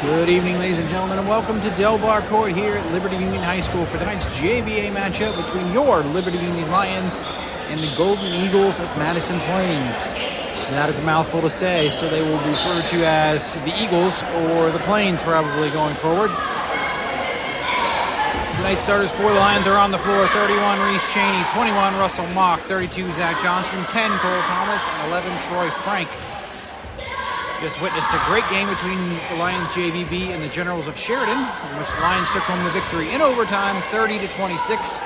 Good evening, ladies and gentlemen, and welcome to Del Bar Court here at Liberty Union High School for tonight's JVA matchup between your Liberty Union Lions and the Golden Eagles of Madison Plains. And that is a mouthful to say, so they will be referred to as the Eagles or the Plains probably going forward. Tonight's starters for the Lions are on the floor. 31, Reese Cheney. 21, Russell Mock. 32, Zach Johnson. 10, Cole Thomas. And 11, Troy Frank. Just witnessed a great game between the Lions JVB and the Generals of Sheridan, in which the Lions took home the victory in overtime, 30-26,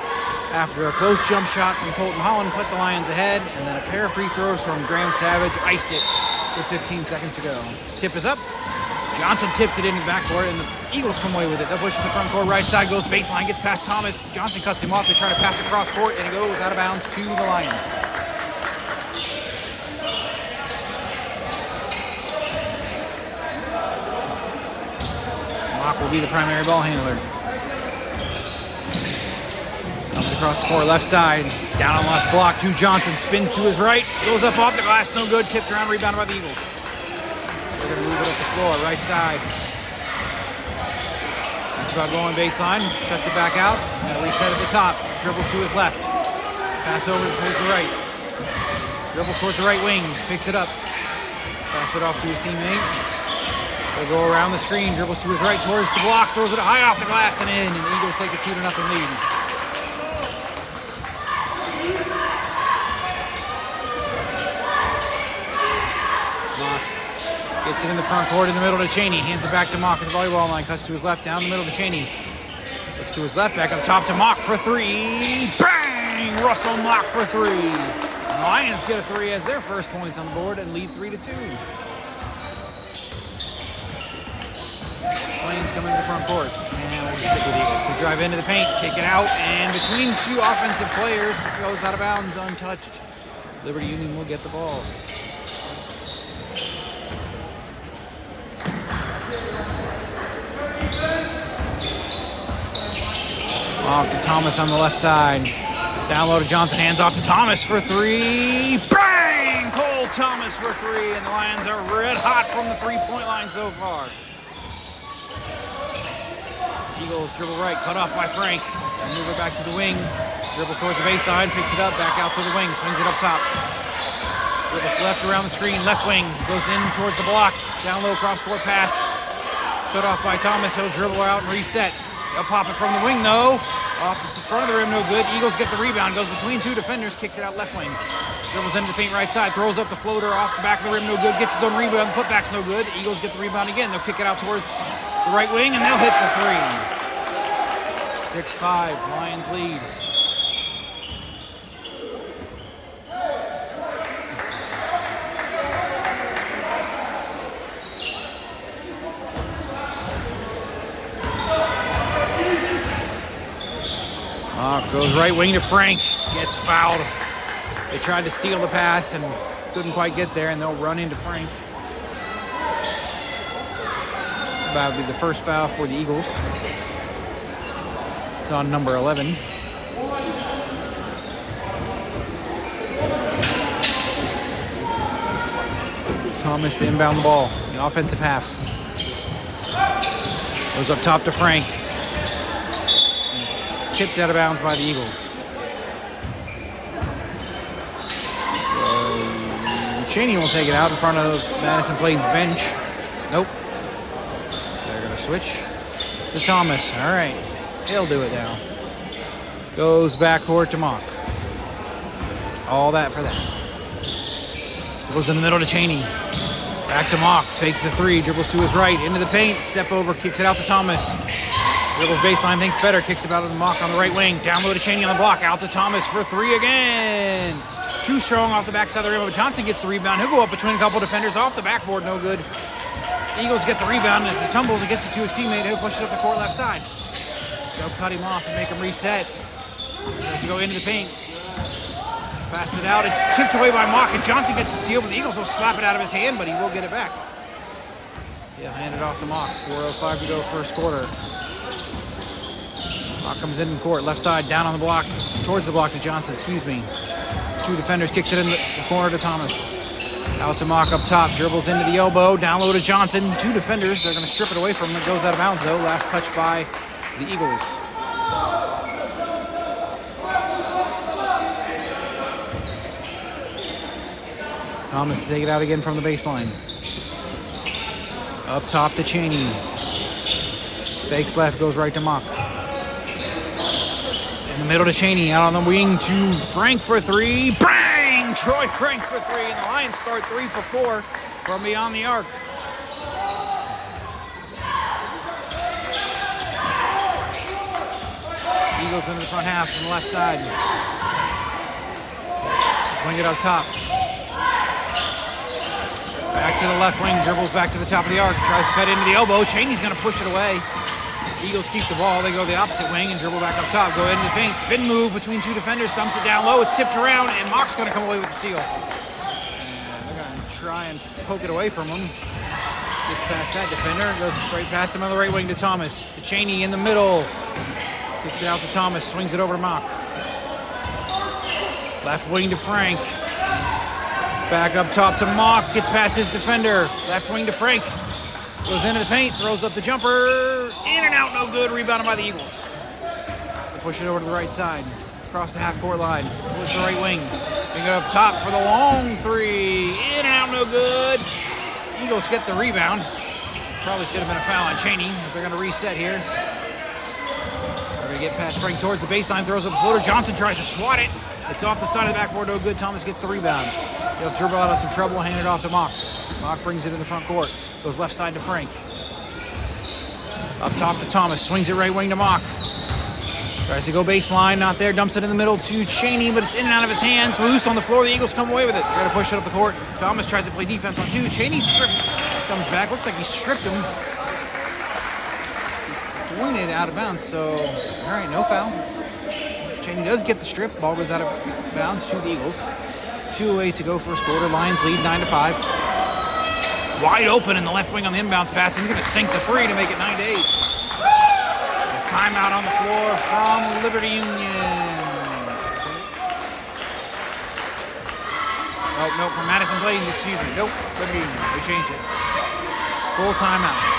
after a close jump shot from Colton Holland put the Lions ahead, and then a pair of free throws from Graham Savage iced it with 15 seconds to go. Tip is up. Johnson tips it into the backcourt, and the Eagles come away with it. They'll push to the front court, right side goes baseline, gets past Thomas. Johnson cuts him off. They try to pass across court, and it goes out of bounds to the Lions. Mock will be the primary ball handler. Comes across the court, left side, down on left block to Johnson, spins to his right, goes up off the glass, no good, tipped around, rebounded by the Eagles. They're going to move it up the floor, right side. Thinks about going baseline, cuts it back out, reset at the top, dribbles to his left, pass over towards the right, dribbles towards the right wing, picks it up, pass it off to his teammate. They'll go around the screen, dribbles to his right towards the block, throws it high off the glass and in, and the Eagles take a 2-0 lead. Mock gets it in the front court in the middle to Cheney, hands it back to Mock at the volleyball line, cuts to his left, down the middle to Cheney. Looks to his left, back up top to Mock for three. Bang! Russell Mock for three. The Lions get a three as their first points on the board and lead 3-2. Plains coming to the front court, and we'll stick with the Eagles. We drive into the paint, kick it out, and between two offensive players, goes out of bounds, untouched. Liberty Union will get the ball. Off to Thomas on the left side. Down low to Johnson, hands off to Thomas for three. Bang! Cole Thomas for three, and the Lions are red hot from the three-point line so far. Eagles dribble right, cut off by Frank. And move it back to the wing. Dribbles towards the baseline, picks it up, back out to the wing, swings it up top. Dribbles left around the screen, left wing, goes in towards the block. Down low, cross-court pass. Cut off by Thomas, he'll dribble out and reset. They'll pop it from the wing, though. Off the front of the rim, no good. Eagles get the rebound, goes between two defenders, kicks it out left wing. Dribbles into the paint right side, throws up the floater off the back of the rim, no good. Gets his own rebound, putback's no good. The Eagles get the rebound again. They'll kick it out towards the right wing, and they'll hit the three. 6-5, Lions lead. Mock goes right wing to Frank, gets fouled. They tried to steal the pass and couldn't quite get there, and they'll run into Frank. That would be the first foul for the Eagles. It's on number 11. Thomas to inbound the ball, the offensive half. Goes up top to Frank. It's tipped out of bounds by the Eagles. So Cheney will take it out in front of Madison Plains' bench. Nope. They're going to switch to Thomas. All right. He'll do it now. Goes backcourt to Mock. All that for that. Goes in the middle to Cheney. Back to Mock. Fakes the three. Dribbles to his right. Into the paint. Step over. Kicks it out to Thomas. Dribbles baseline. Thinks better. Kicks it out to Mock on the right wing. Down low to Cheney on the block. Out to Thomas for three again. Too strong off the backside of the rim. But Johnson gets the rebound. He'll go up between a couple defenders. Off the backboard. No good. Eagles get the rebound. As he tumbles, he gets it to his teammate. He'll push it up the court left side. They'll cut him off and make him reset. To go into the paint. Pass it out. It's tipped away by Mock, and Johnson gets the steal, but the Eagles will slap it out of his hand, but he will get it back. Yeah, hand it off to Mock. 4:05 to go first quarter. Mock comes in court, left side, down on the block, towards the block to Johnson, excuse me. Two defenders, kicks it in the corner to Thomas. Out to Mock up top, dribbles into the elbow, down low to Johnson. 2 defenders, they're going to strip it away from him. It goes out of bounds though. Last touch by the Eagles. Thomas to take it out again from the baseline. Up top to Cheney. Fakes left, goes right to Mock. In the middle to Cheney, out on the wing to Frank for 3. Bang! Troy Frank for 3, and the Lions start 3 for 4 from beyond the arc. Eagles into the front half from the left side. Swing it up top. Back to the left wing, dribbles back to the top of the arc, tries to cut into the elbow. Cheney's going to push it away. Eagles keep the ball. They go the opposite wing and dribble back up top. Go into the paint. Spin move between 2 defenders. Dumps it down low. It's tipped around, and Mock's going to come away with the steal. And they're going to try and poke it away from him. Gets past that defender. Goes straight past him on the right wing to Thomas. To Cheney in the middle. Gets it out to Thomas. Swings it over to Mock. Left wing to Frank. Back up top to Mock. Gets past his defender. Left wing to Frank. Goes into the paint, throws up the jumper, in and out, no good, rebounded by the Eagles. They push it over to the right side, across the half-court line, towards the right wing. Bring it up top for the long 3, in and out, no good. Eagles get the rebound. Probably should have been a foul on Cheney, but they're gonna reset here. They're gonna get past Frank towards the baseline, throws up the floater. Johnson tries to swat it. It's off the side of the backboard, no good. Thomas gets the rebound. He'll dribble out of some trouble, hand it off to Mock. Mock brings it in the front court. Goes left side to Frank. Up top to Thomas. Swings it right wing to Mock. Tries to go baseline. Not there. Dumps it in the middle to Cheney, but it's in and out of his hands. Loose on the floor. The Eagles come away with it. They're going to push it up the court. Thomas tries to play defense on 2. Cheney comes back. Looks like he stripped him. Pointed out of bounds. So, all right, no foul. Cheney does get the strip. Ball goes out of bounds to the Eagles. 2:08 to go first quarter. Lions lead 9-5. Wide open in the left wing on the inbounds pass. He's going to sink the 3 to make it 9-8. A timeout on the floor from Liberty Union. Oh, no, from Madison Plains, excuse me. Nope, Liberty Union. They changed it. Full timeout.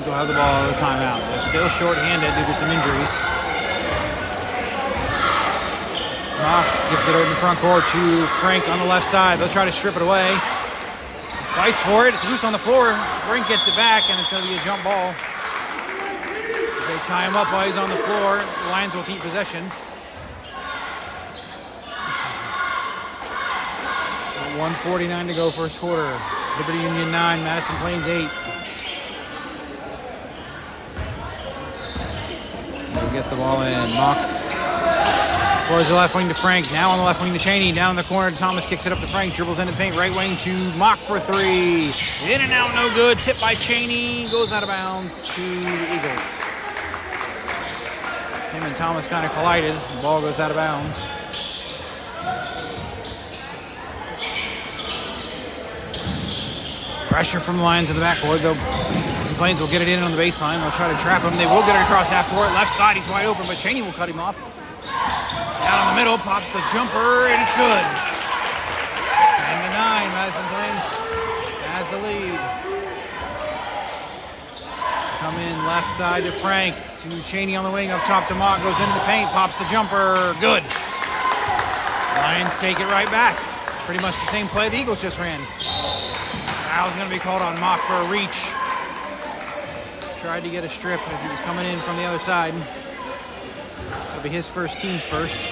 Will have the ball at the timeout. They're still short-handed due to some injuries. Mock gives it over in the front court to Frank on the left side. They'll try to strip it away. He fights for it. It's loose on the floor. Frank gets it back, and it's going to be a jump ball. They tie him up while he's on the floor. The Lions will keep possession. 1:49 to go first quarter. Liberty Union 9, Madison Plains 8. Get the ball in. Mock towards the left wing to Frank. Now on the left wing to Cheney. Down in the corner to Thomas. Kicks it up to Frank. Dribbles into the paint. Right wing to Mock for 3. In and out, no good. Tipped by Cheney. Goes out of bounds to the Eagles. Him and Thomas kind of collided. The ball goes out of bounds. Pressure from the Lions in the backboard. Plains will get it in on the baseline. They'll try to trap him. They will get it across half court. Left side, he's wide open, but Cheney will cut him off. Down in the middle, pops the jumper, and it's good. 10-9, Madison Plains has the lead. Come in left side to Frank, to Cheney on the wing, up top to Mock, goes into the paint, pops the jumper, good. Lions take it right back. Pretty much the same play the Eagles just ran. Foul's going to be called on Mock for a reach. Tried to get a strip as he was coming in from the other side. It'll be his first, team's first.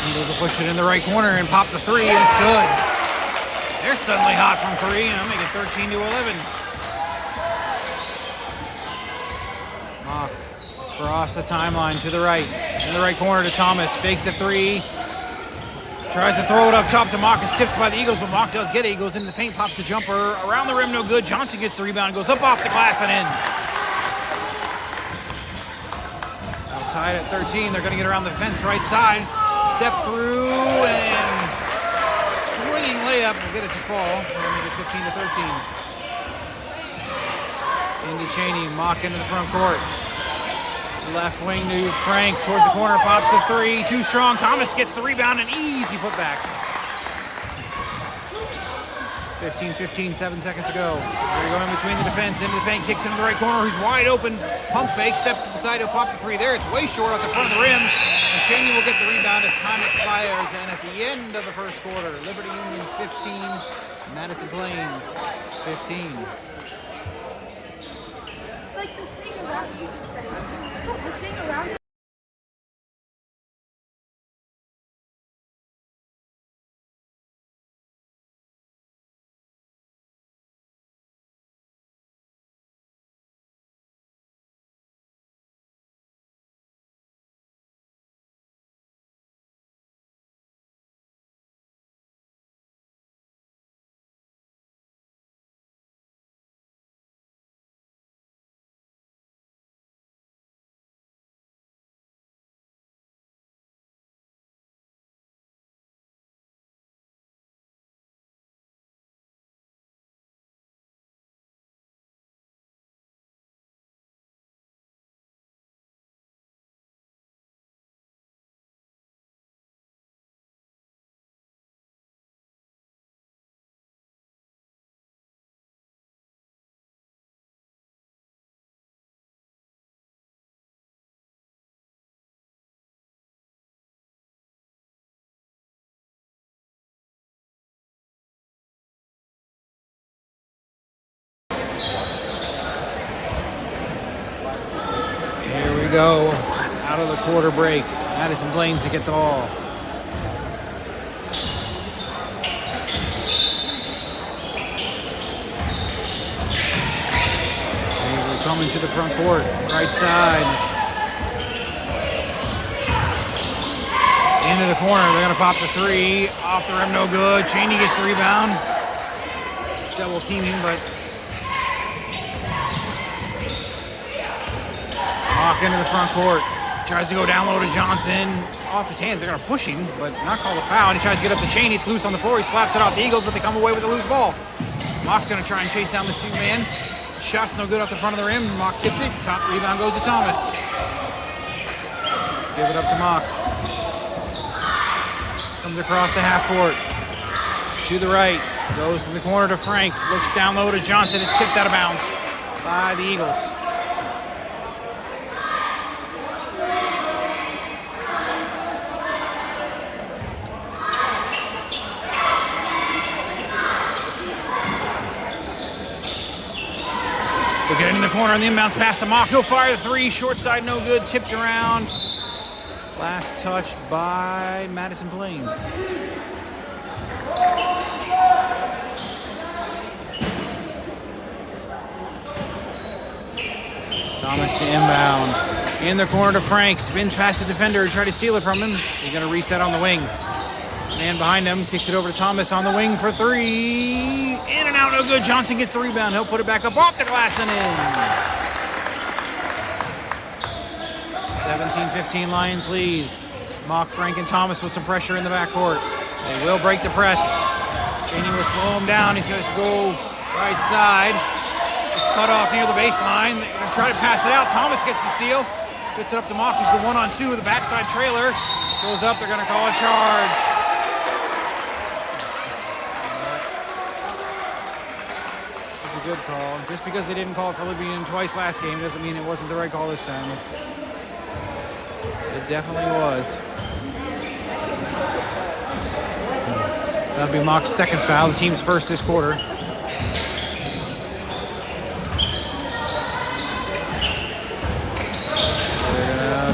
Eagles will push it in the right corner and pop the three, and it's good. They're suddenly hot from three, and I'll make it 13-11. Mock across the timeline to the right. In the right corner to Thomas. Fakes the three. Tries to throw it up top to Mock. It's tipped by the Eagles, but Mock does get it. He goes into the paint, pops the jumper. Around the rim, no good. Johnson gets the rebound, goes up off the glass and in. Now tied at 13. They're going to get around the fence right side. Step through and swinging layup. We'll get it to fall. We'll make it 15-13. Into Cheney. Mock into the front court. Left wing to Frank, towards the corner, pops the three, too strong. Thomas gets the rebound, and easy put back. 15-15, 7 seconds to go. They're going between the defense, into the paint, kicks into the right corner, who's wide open. Pump fake, steps to the side, he'll pop the three there. It's way short off the front of the rim, and Cheney will get the rebound as time expires. And at the end of the first quarter, Liberty Union 15, Madison Plains 15. Like the thing about you just said. The thing around it. Go out of the quarter break. Madison Plains to get the ball. We're coming to the front court, right side. Into the corner, they're gonna pop the three. Off the rim, no good. Cheney gets the rebound. Double teaming, but Mock into the front court. Tries to go down low to Johnson. Off his hands. They're going to push him, but not call a foul. And he tries to get up to Cheney. It's loose on the floor. He slaps it off the Eagles, but they come away with a loose ball. Mock's going to try and chase down the two-man. Shot's no good off the front of the rim. Mock tips it. Top rebound goes to Thomas. Give it up to Mock. Comes across the half court. To the right. Goes to the corner to Frank. Looks down low to Johnson. It's tipped out of bounds by the Eagles. We'll get it in the corner on the inbounds pass to Mock. He'll fire the three. Short side, no good. Tipped around. Last touch by Madison Plains. Thomas to inbound. In the corner to Frank. Spins past the defender. Try to steal it from him. He's going to reset on the wing. Man behind him. Kicks it over to Thomas on the wing for three. In and out, no good. Johnson gets the rebound. He'll put it back up off the glass and in. 17-15 Lions lead. Mock, Frank, and Thomas with some pressure in the backcourt. They will break the press. Cheney will slow him down. He's going to go right side. It's cut off near the baseline. They're going to try to pass it out. Thomas gets the steal. Gets it up to Mock. He's the 1-on-2 with the backside trailer. Goes up. They're going to call a charge. Good call. Just because they didn't call it for Liberty Union twice last game doesn't mean it wasn't the right call this time. It definitely was. That'll be Mock's second foul, the team's first this quarter.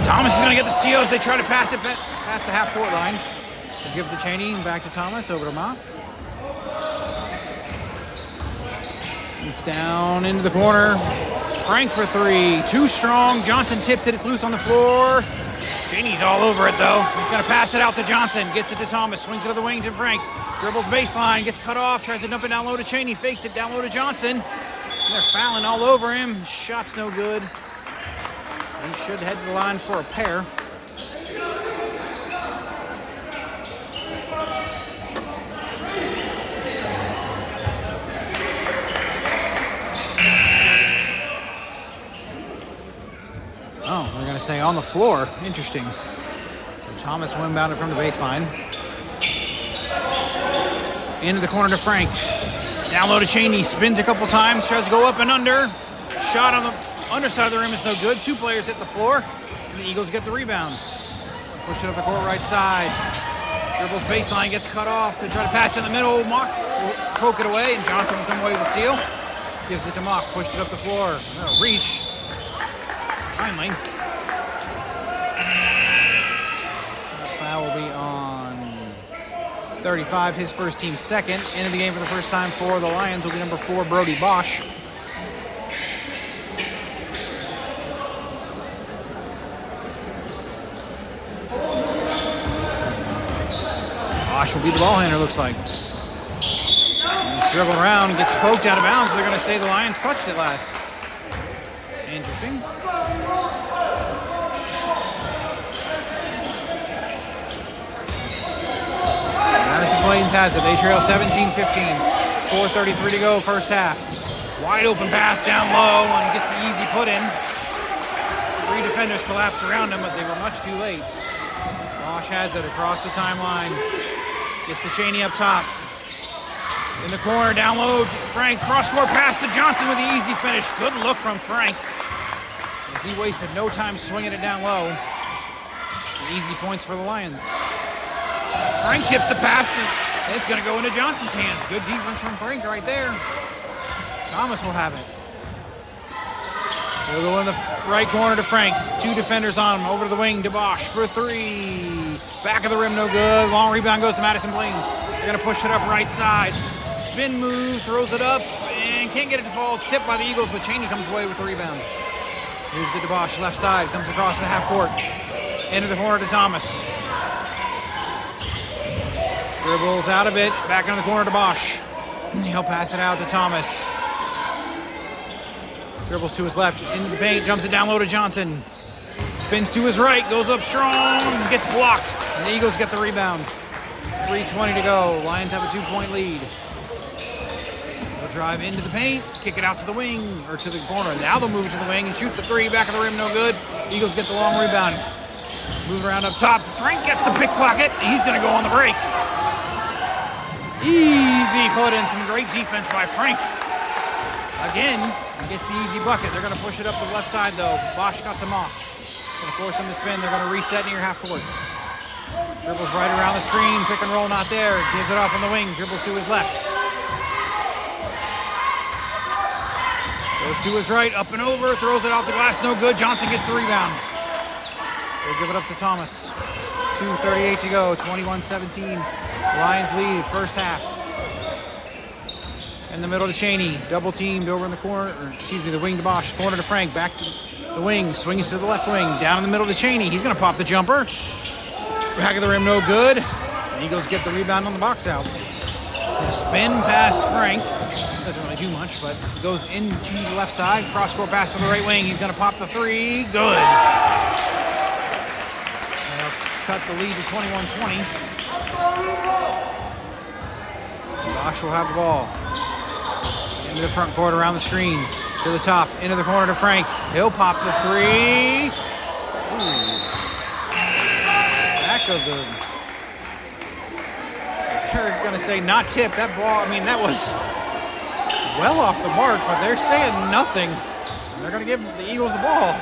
Thomas is going to get the steal as they try to pass it past the half-court line. They'll give it to Cheney, back to Thomas, over to Mock. It's down into the corner. Frank for three. Too strong. Johnson tips it. It's loose on the floor. Cheney's all over it, though. He's going to pass it out to Johnson. Gets it to Thomas. Swings it to the wing to Frank. Dribbles baseline. Gets cut off. Tries to dump it down low to Cheney. Fakes it down low to Johnson. And they're fouling all over him. Shot's no good. He should head to the line for a pair. Oh, they're going to say on the floor. Interesting. So Thomas inbounded from the baseline. Into the corner to Frank. Down low to Cheney. Spins a couple times. Tries to go up and under. Shot on the underside of the rim is no good. Two players hit the floor. And the Eagles get the rebound. Push it up the court right side. Dribbles baseline. Gets cut off. They try to pass in the middle. Mock will poke it away. And Johnson will come away with the steal. Gives it to Mock. Pushes it up the floor. No, reach. Finally. That foul will be on 35, his first team second. Into the game for the first time for the Lions will be number 4, Brody Bosch. Bosch will be the ball handler, looks like. He's dribbling around and gets poked out of bounds. They're going to say the Lions touched it last. Interesting. Madison Plains has it. They trail 17-15. 4:33 to go, first half. Wide open pass down low and gets the easy put in. 3 defenders collapsed around him, but they were much too late. Bosch has it across the timeline. Gets to Cheney up top. In the corner, down low. Frank, cross-court pass to Johnson with the easy finish. Good look from Frank. As he wasted no time swinging it down low. Easy points for the Lions. Frank tips the pass, and it's going to go into Johnson's hands. Good defense from Frank right there. Thomas will have it. They'll go in the right corner to Frank. 2 defenders on him. Over to the wing to Bosch for 3. Back of the rim, no good. Long rebound goes to Madison Plains. They're going to push it up right side. Spin move, throws it up, and can't get it to fall. It's tipped by the Eagles, but Cheney comes away with the rebound. Moves it to Bosch, left side, comes across the half court. Into the corner to Thomas. Dribbles out of it, back into the corner to Bosch. He'll pass it out to Thomas. Dribbles to his left, into the paint, jumps it down low to Johnson. Spins to his right, goes up strong, gets blocked. And the Eagles get the rebound. 3:20 to go, Lions have a 2-point lead. They'll drive into the paint, kick it out to the wing, or to the corner. Now they'll move it to the wing and shoot the 3, back of the rim, no good. Eagles get the long rebound. Move around up top, Frank gets the pickpocket, he's gonna go on the break. Easy put in, some great defense by Frank. Again, gets the easy bucket. They're gonna push it up the left side though. Bosch cuts him off. Gonna force him to spin, they're gonna reset near half court. Dribbles right around the screen, pick and roll not there. Gives it off on the wing, dribbles to his left. Goes to his right, up and over, throws it off the glass, no good. Johnson gets the rebound. They give it up to Thomas. 2:38 to go, 21-17. Lions lead, first half. In the middle to Cheney, double teamed over in the corner, or excuse me, the wing to Bosch, corner to Frank, back to the wing, swings to the left wing, down in the middle to Cheney. He's gonna pop the jumper. Back of the rim, no good. The Eagles get the rebound on the box out. The spin past Frank. Doesn't really do much, but goes into the left side. Cross-court pass to the right wing. He's going to pop the 3. Good. They'll cut the lead to 21-20. Bosch will have the ball. Into the front court, around the screen. To the top, into the corner to Frank. He'll pop the 3. Ooh. Back of the... They're going to say not tipped. That ball, I mean, that was well off the mark, but they're saying nothing. They're going to give the Eagles the ball.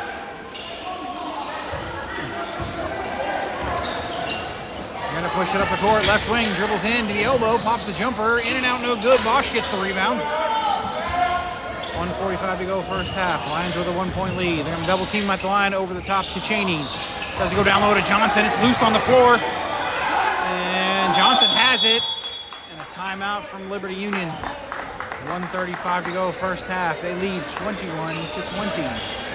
They're going to push it up the court. Left wing dribbles in to the elbow, pops the jumper. In and out, no good. Bosch gets the rebound. 1:45 to go first half. Lions with a 1-point lead. They're going to double team at the line over the top to Cheney. Tries to go down low to Johnson. It's loose on the floor. And Johnson has it. And a timeout from Liberty Union. 1:35 to go first half. They lead 21-20.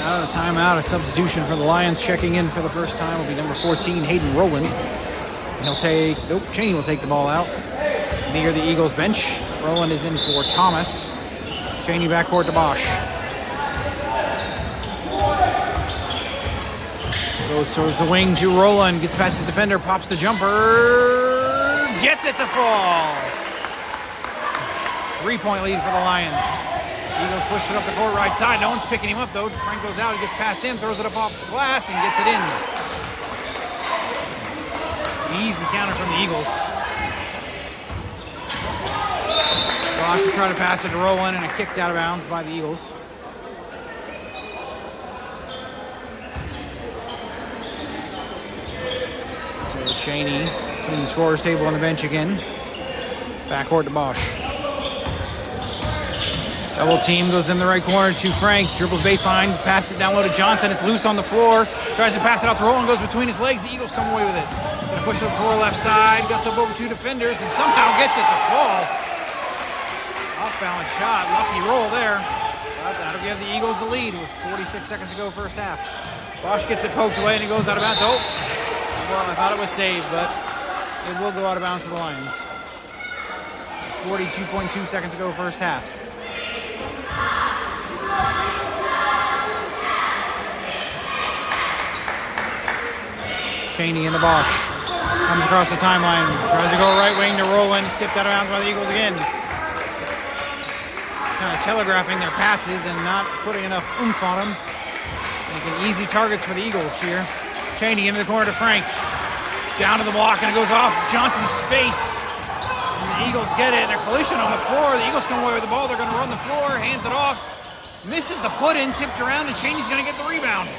Out of the timeout, a substitution for the Lions. Checking in for the first time will be number 14, Hayden Rowland. He'll take, Cheney will take the ball out. Near the Eagles bench. Rowland is in for Thomas. Cheney backcourt to Bosch. Goes towards the wing to Rowland. Gets past his defender, pops the jumper. Gets it to fall. 3-point lead for the Lions. Eagles push it up the court right side. No one's picking him up though. Frank goes out, he gets past him, throws it up off the glass and gets it in. Easy counter from the Eagles. Bosch will try to pass it to Rowland and a kicked out of bounds by the Eagles. So Cheney between the scorer's table on the bench again. Backcourt to Bosch. Double team goes in the right corner to Frank. Dribbles baseline, passes it down low to Johnson. It's loose on the floor. Tries to pass it out to Rowland, goes between his legs. The Eagles come away with it. Gonna push it to the floor left side. Goes up over two defenders and somehow gets it to fall. Off balance shot. Lucky roll there. But that'll give the Eagles the lead with 46 seconds to go first half. Bosch gets it poked away and it goes out of bounds. Oh, well, I thought it was saved, but it will go out of bounds to the Lions. 42.2 seconds to go first half. Cheney in the Bosch. Comes across the timeline. Tries to go right wing to Rowland. Stiffed out of bounds by the Eagles again. Kind of telegraphing their passes and not putting enough oomph on them. Making easy targets for the Eagles here. Cheney into the corner to Frank. Down to the block and it goes off Johnson's face. And the Eagles get it. And a collision on the floor. The Eagles come away with the ball. They're going to run the floor. Hands it off. Misses the put-in. Tipped around and Cheney's going to get the rebound.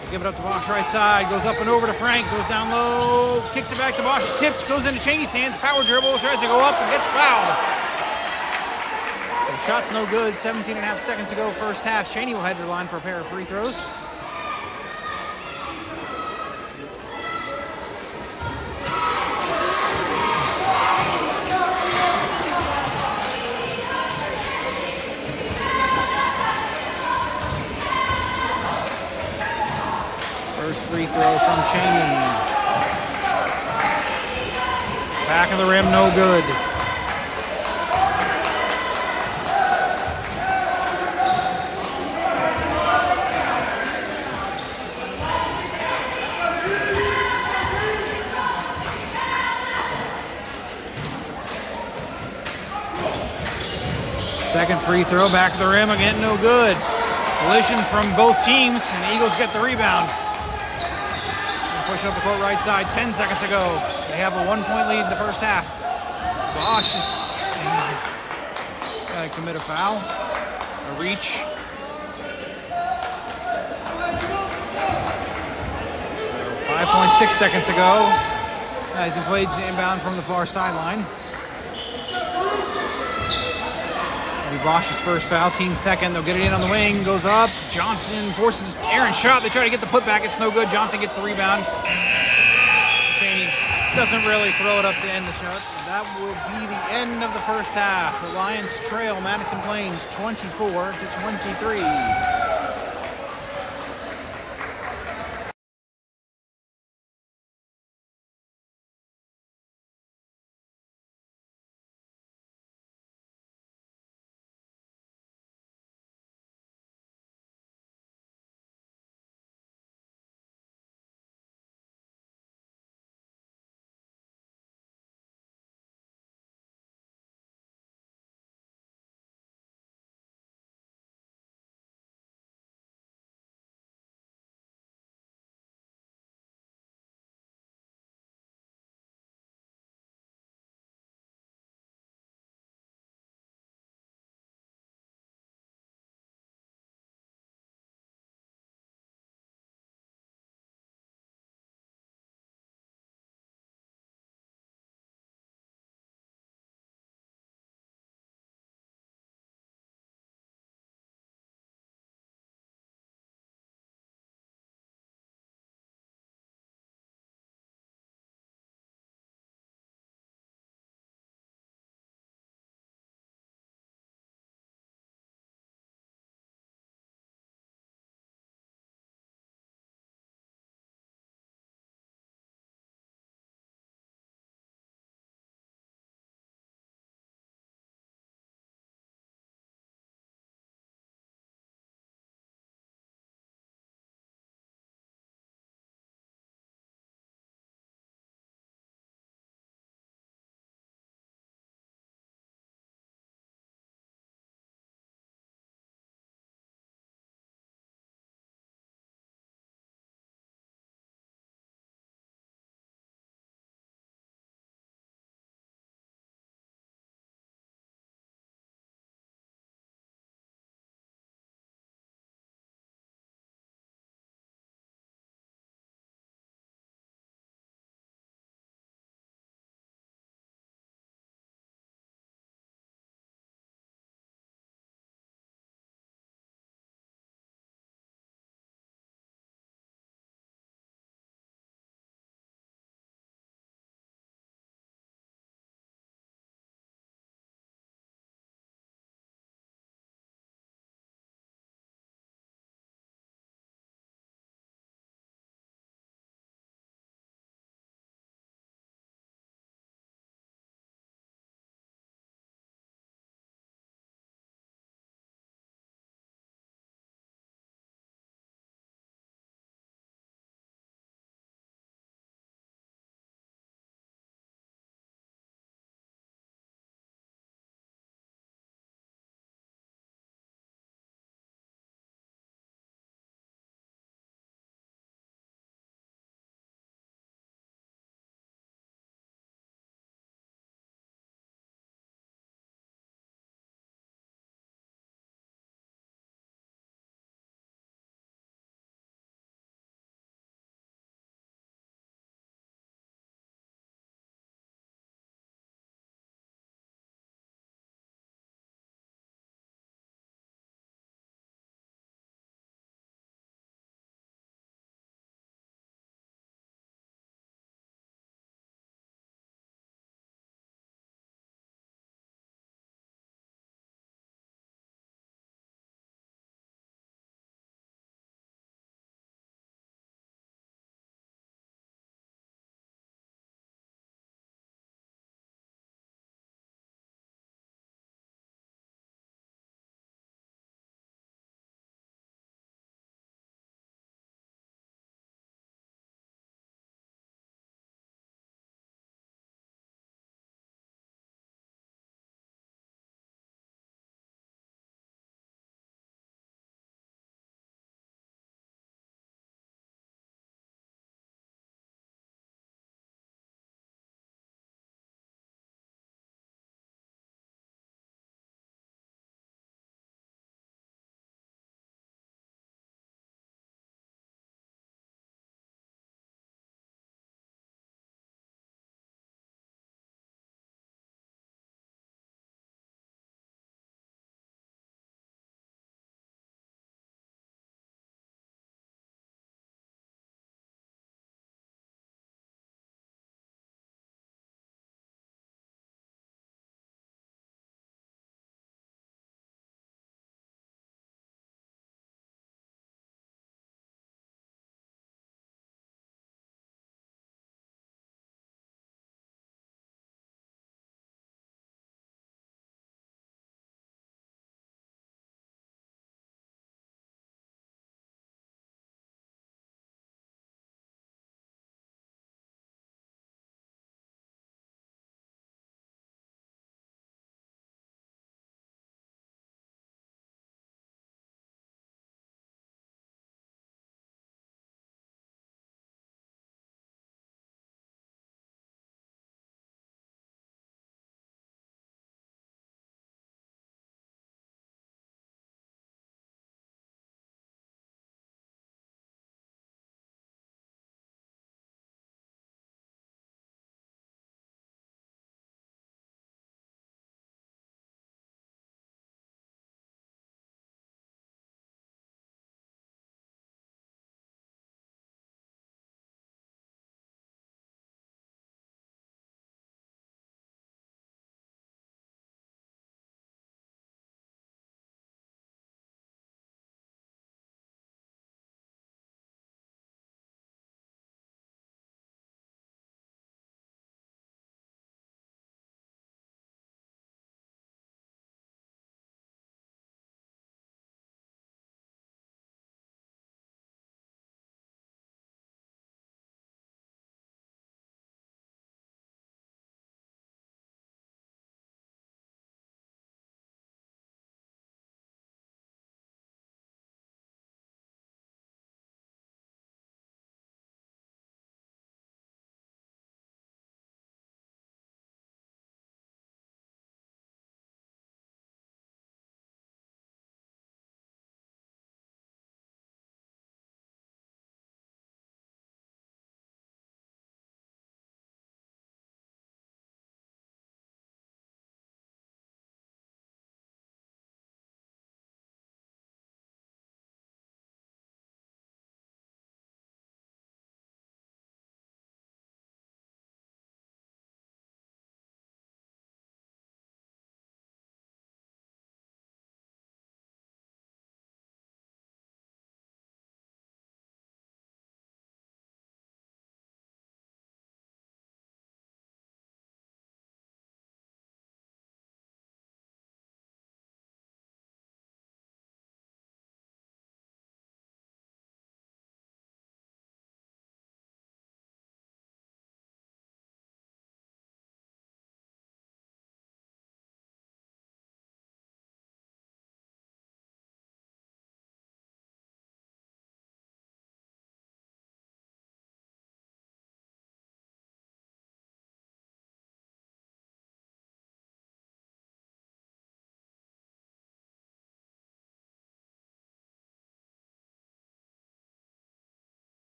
They give it up to Bosch right side. Goes up and over to Frank. Goes down low. Kicks it back to Bosch. Tipped. Goes into Cheney's hands. Power dribble. Tries to go up and gets fouled. So shot's no good. 17.5 seconds to go first half. Cheney will head to the line for a pair of free throws. First free throw from Cheney. Back of the rim, no good. Second free throw, back of the rim, again, no good. Collision from both teams, and the Eagles get the rebound. Push up the court right side, 10 seconds to go. They have a 1-point lead in the first half. Bosch is got to commit a foul, a reach. So 5.6 seconds to go. As he plays inbound from the far sideline. It'll be Bosch's first foul, team second. They'll get it in on the wing, goes up. Johnson forces Aaron's shot. They try to get the putback. It's no good. Johnson gets the rebound. Doesn't really throw it up to end the shot. That will be the end of the first half. The Lions trail Madison Plains 24 to 23.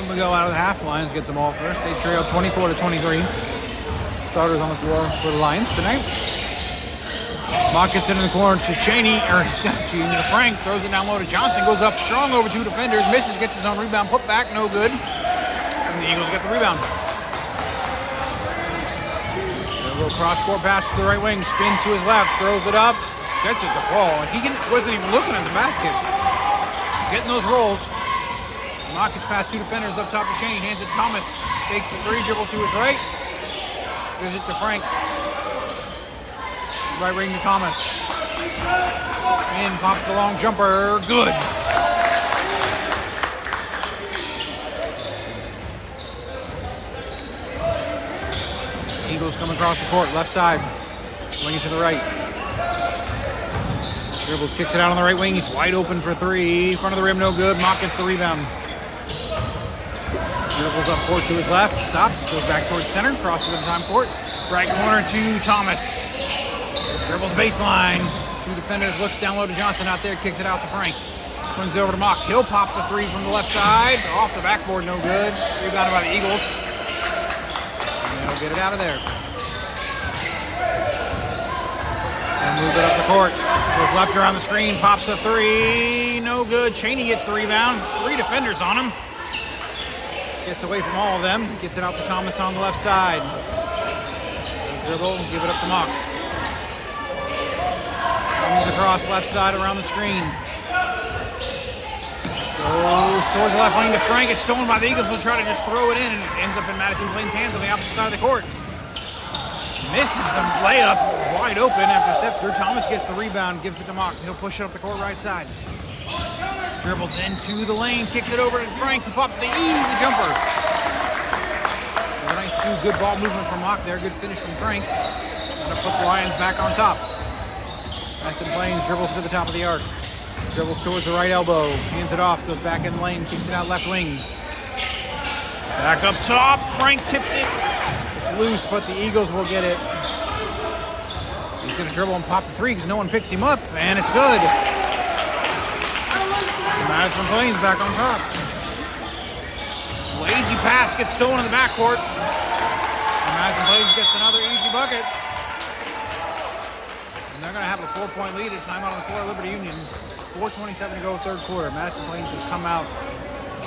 And we go out of the half. Lions get the ball first. They trail 24-23. Starters on the floor for the Lions tonight. Mock gets into the corner to Cheney, or to Frank, throws it down low to Johnson, goes up strong over 2 defenders, misses, gets his own rebound, put back, no good. And the Eagles get the rebound. A little cross-court pass to the right wing, spins to his left, throws it up, catches the ball. He wasn't even looking at the basket. Getting those rolls. Mock gets past 2 defenders up top to Cheney, hands it to Thomas, takes the 3, dribbles to his right, gives it to Frank. Right wing to Thomas. In pops the long jumper. Good. Eagles come across the court, left side. Swing it to the right. Dribbles, kicks it out on the right wing. He's wide open for 3. Front of the rim, no good. Mock gets the rebound. Dribbles up court to his left. Stops, goes back towards center. Crosses in time court. Right corner to Thomas. Dribbles baseline. 2 defenders, looks down low to Johnson out there, kicks it out to Frank. Swings it over to Mock. He'll pop the 3 from the left side. Off the backboard, no good. Rebounded by the Eagles. And they'll get it out of there. And move it up the court. Goes left around the screen, pops a 3. No good. Cheney gets the rebound. 3 defenders on him. Gets away from all of them. Gets it out to Thomas on the left side. Dribble, give it up to Mock. Comes across left side around the screen. Goes towards the left lane to Frank. It's stolen by the Eagles. Will try to just throw it in, and it ends up in Madison Plain's hands on the opposite side of the court. Misses the layup, wide open after step through. Thomas gets the rebound, gives it to Mock. He'll push it up the court right side. Dribbles into the lane, kicks it over to Frank, who pops the easy jumper. A nice good ball movement from Mock there. Good finish from Frank. Gonna put the Lions back on top. Madison Plains dribbles to the top of the arc. Dribbles towards the right elbow. Hands it off. Goes back in the lane. Kicks it out left wing. Back up top. Frank tips it. It's loose, but the Eagles will get it. He's going to dribble and pop the 3 because no one picks him up. And it's good. Madison Plains back on top. Lazy pass gets stolen in the backcourt. And Madison Plains gets another easy bucket. And they're going to have a 4-point lead at time out on the floor of Liberty Union. 4:27 to go, third quarter. Madison Plains has come out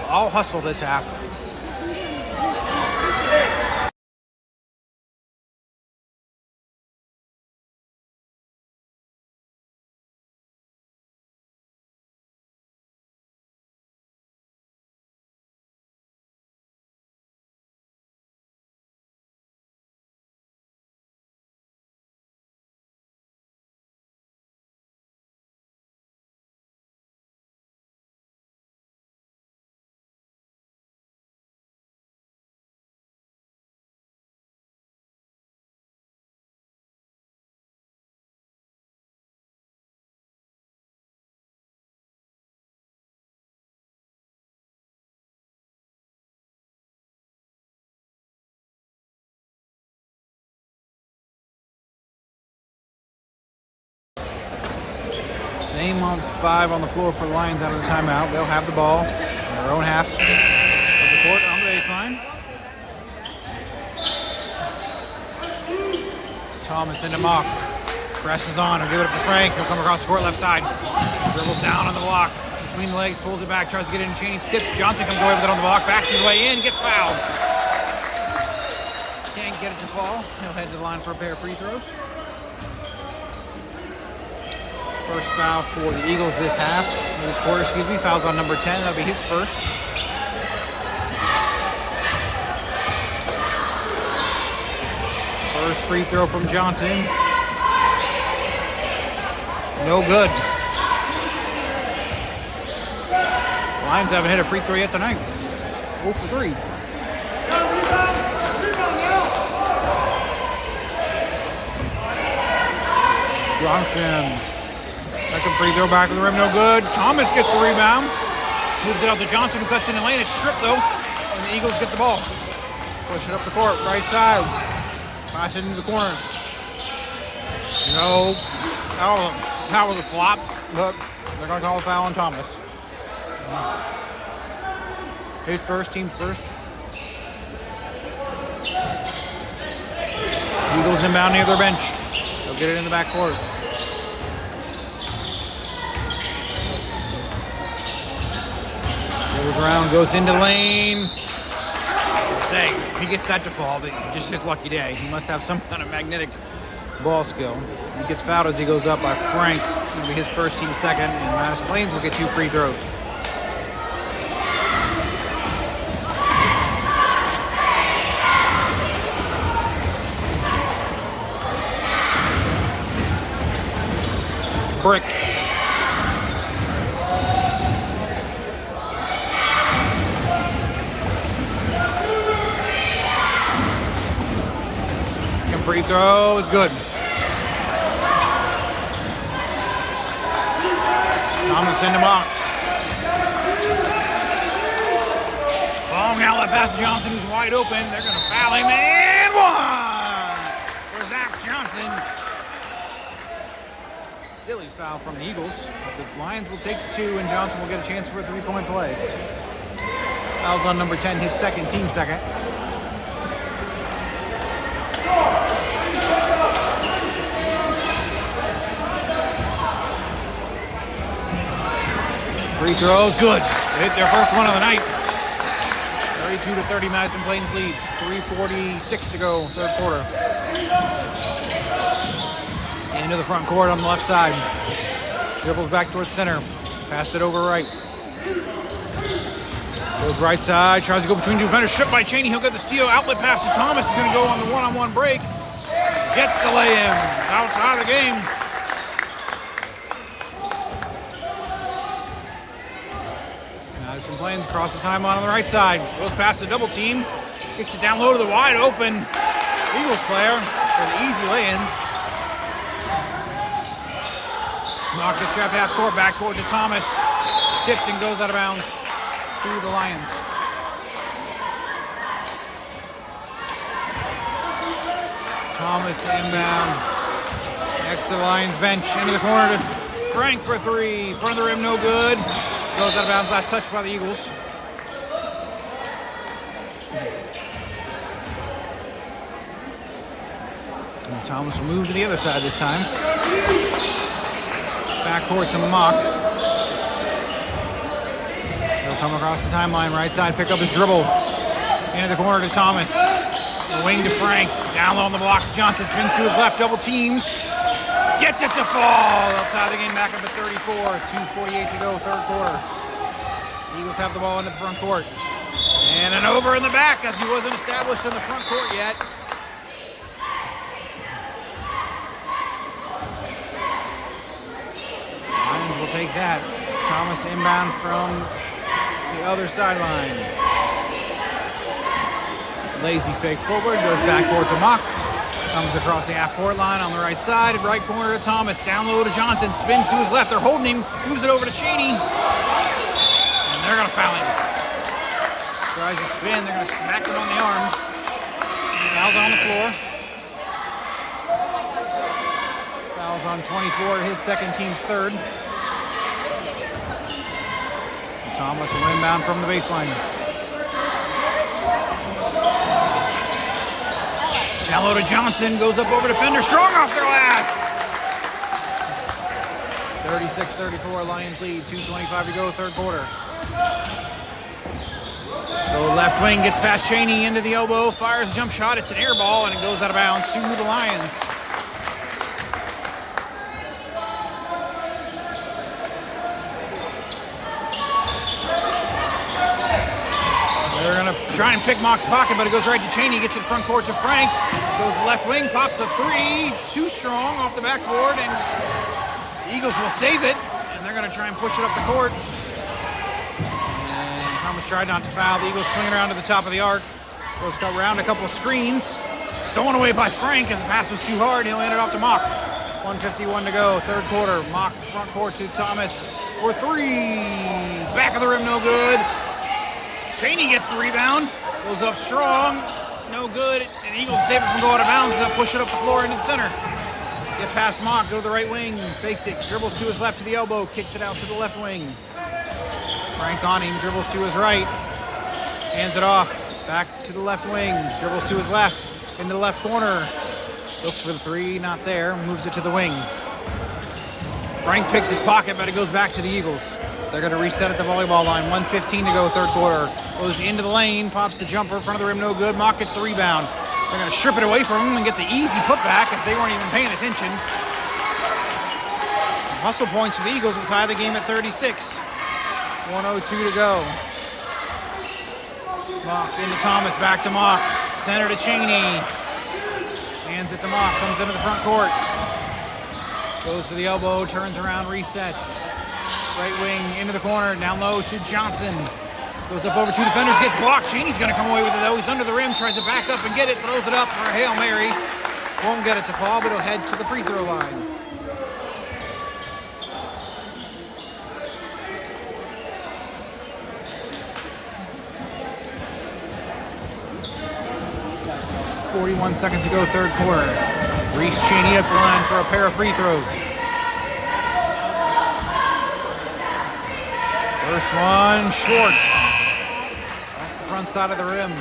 all hustle this half. Same on 5 on the floor for the Lions out of the timeout. They'll have the ball in their own half of the court on the baseline. Thomas into Mock. Presses on. He'll give it up to Frank. He'll come across the court left side. Dribbles down on the block. Between the legs, pulls it back, tries to get it in Cheney's tip. Johnson comes away with it on the block, backs his way in, gets fouled. Can't get it to fall. He'll head to the line for a pair of free throws. First foul for the Eagles this half, this quarter, excuse me. Foul's on number 10. That'll be his first. First free throw from Johnson. No good. Lions haven't hit a free throw yet tonight. 0 for 3. Johnson. Second free throw back of the rim, no good. Thomas gets the rebound. Moves it out to Johnson, who cuts in the lane. It's stripped though, and the Eagles get the ball. Push it up the court, right side. Pass it into the corner. No, that was a flop, but they're going to call a foul on Thomas. His first, team's first. Eagles inbound near their bench. They'll get it in the backcourt. Goes around, goes into lane. Say, if he gets that default, just his lucky day. He must have some kind of magnetic ball skill. He gets fouled as he goes up by Frank. It'll be his first, team second, and Madison Plains will get 2 free throws. Brick. Free throw is good. Thomas into Mock. Long outlet pass to Johnson, who's wide open. They're going to foul him, and one for Zach Johnson. Silly foul from the Eagles. The Lions will take 2, and Johnson will get a chance for a 3-point play. Foul's on number 10, his second, team second. Free throws, good. They hit their first one of the night. 32-30, Madison Plains leads. 3:46 to go, third quarter. Into the front court on the left side. Dribbles back towards center. Passed it over right. Goes right side, tries to go between 2 defenders. Stripped by Cheney, he'll get the steal. Outlet pass to Thomas, is going to go on the one-on-one break. Gets the lay-in. Outside of the game. Madison Plains across the timeline on the right side. Goes past the double team. Kicks it down low to the wide open Eagles player for the easy lay-in. Mock gets trapped half court, back court to Thomas. Tipped and goes out of bounds to the Lions. Thomas to inbound. Next to the Lions bench. Into the corner to Frank for 3. Front of the rim, no good. Goes out of bounds, last touch by the Eagles. And Thomas will move to the other side this time. Backcourt to Mock. He'll come across the timeline, right side, pick up his dribble. Into the corner to Thomas. The wing to Frank. Down low on the block. Johnson spins to his left, double team. Gets it to fall. They'll tie the game back up at 34. 2:48 to go, third quarter. Eagles have the ball into the front court. And an over in the back as he wasn't established in the front court yet. Lions will take that. Thomas inbound from the other sideline. Lazy fake forward, goes backcourt to Mock. Comes across the half-court line on the right side. Right corner to Thomas. Down low to Johnson. Spins to his left. They're holding him. Moves it over to Cheney. And they're going to foul him. Tries to spin. They're going to smack him on the arm. Foul's on the floor. Foul's on 24. His second, team's third. And Thomas will inbound from the baseline. Down low to Johnson, goes up over defender, strong off their last. 36-34, Lions lead, 2:25 to go, third quarter. So left wing gets past Cheney into the elbow, fires a jump shot, it's an air ball, and it goes out of bounds to the Lions. They're going to try and pick Mock's pocket, but it goes right to Cheney. Gets to the front court to Frank. Goes left wing, pops a 3. Too strong off the backboard, and the Eagles will save it. And they're going to try and push it up the court. And Thomas tried not to foul. The Eagles swing around to the top of the arc. Goes around a couple of screens. Stolen away by Frank as the pass was too hard. He'll hand it off to Mock. 1:51 to go, third quarter. Mock front court to Thomas for 3. Back of the rim, no good. Cheney gets the rebound, goes up strong, no good, and Eagles save it from going out of bounds. They'll push it up the floor into the center. Get past Mock, go to the right wing, fakes it, dribbles to his left to the elbow, kicks it out to the left wing. Frank on him, dribbles to his right, Hands it off. Back to the left wing. Dribbles to his left. Into the left corner. Looks for the three. Not there. Moves it to the wing. Frank picks his pocket, but it goes back to the Eagles. They're going to reset at the volleyball line. 1:15 to go, third quarter. Goes into the lane. Pops the jumper. Front of the rim, no good. Mock gets the rebound. They're going to strip it away from him and get the easy putback as they weren't even paying attention. Hustle points for the Eagles will tie the game at 36. 1:02 to go. Mock into Thomas, back to Mock. Center to Cheney. Hands it to Mock, comes into the front court. Goes to the elbow, turns around, resets. Right wing into the corner, down low to Johnson. Goes up over two defenders, gets blocked. Cheney's gonna come away with it though. He's under the rim, tries to back up and get it, throws it up for a Hail Mary. Won't get it to fall, but he'll head to the free throw line. .41 seconds to go, third quarter. Reese Cheney up the line for a pair of free throws. First one, short. Off the front side of the rim.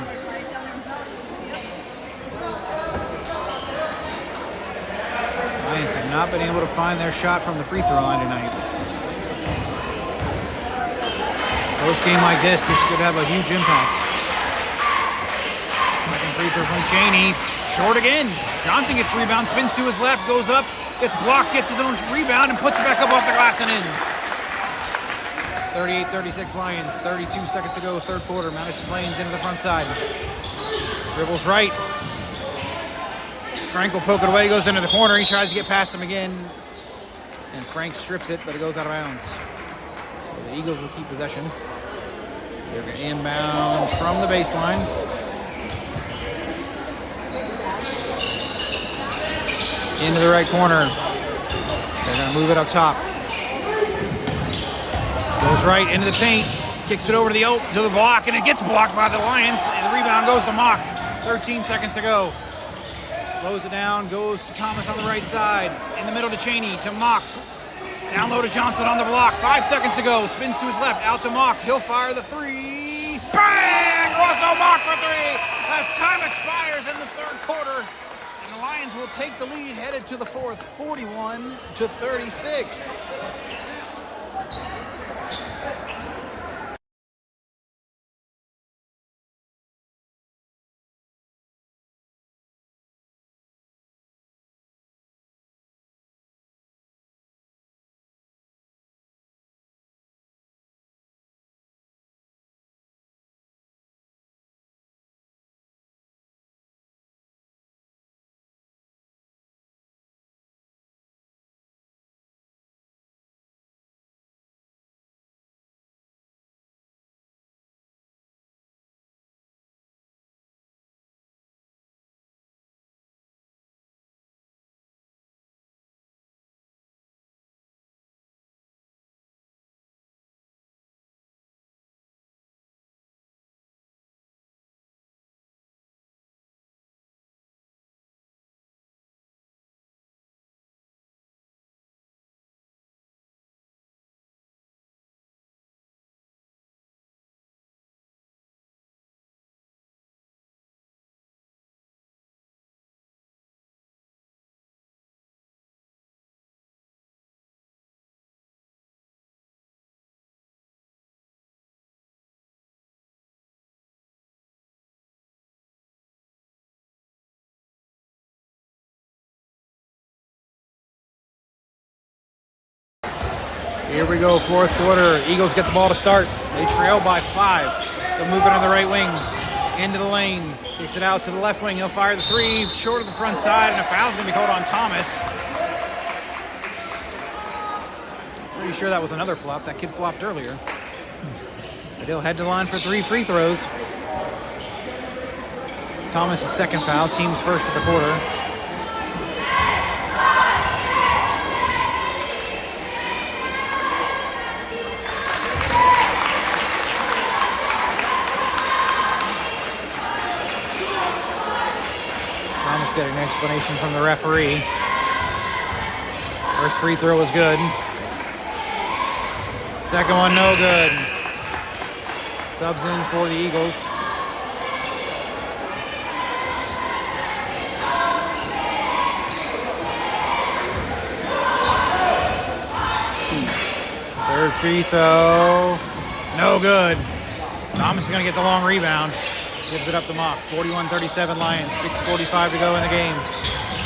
Lions have not been able to find their shot from the free throw line tonight. Close game like this could have a huge impact. Free throw from Cheney. Short again. Johnson gets rebound, spins to his left, goes up, gets blocked, gets his own rebound, and puts it back up off the glass and in. 38-36 Lions. 32 seconds to go, third quarter. Madison Plains into the front side. Dribbles right. Frank will poke it away, goes into the corner. He tries to get past him again. And Frank strips it, but it goes out of bounds. So the Eagles will keep possession. They're going to inbound from the baseline. Into the right corner. They're going to move it up top. Goes right into the paint. Kicks it over to the block, and it gets blocked by the Lions. And the rebound goes to Mock. 13 seconds to go. Slows it down. Goes to Thomas on the right side. In the middle to Cheney. To Mock. Down low to Johnson on the block. 5 seconds to go. Spins to his left. Out to Mock. He'll fire the three. Bang! Russell Mock for three. As time expires in the third quarter. The Lions will take the lead, headed to the fourth, 41-36. Here we go, fourth quarter. Eagles get the ball to start. They trail by 5. They'll move it on the right wing. Into the lane. Kicks it out to the left wing. He'll fire the three. Short of the front side, and a foul's going to be called on Thomas. Pretty sure that was another flop. That kid flopped earlier. But he'll head to the line for 3 free throws. Thomas' second foul. Team's first of the quarter. Getting an explanation from the referee. First free throw was good. Second one, no good. Subs in for the Eagles. free throw. No good. Thomas is going to get the long rebound. Gives it up to Mock. 41-37 Lions. 6:45 to go in the game.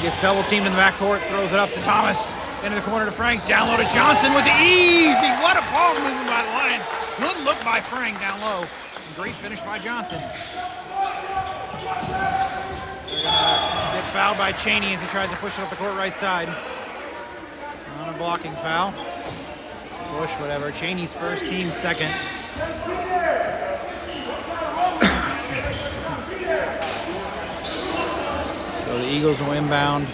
Gets double teamed in the backcourt. Throws it up to Thomas. Into the corner to Frank. Down low to Johnson with the easy. What a ball movement by the Lions. Good look by Frank down low. And great finish by Johnson. They're going to get fouled by Cheney as he tries to push it up the court right side. On a blocking foul. Push, whatever. Cheney's first, team second. So the Eagles will inbound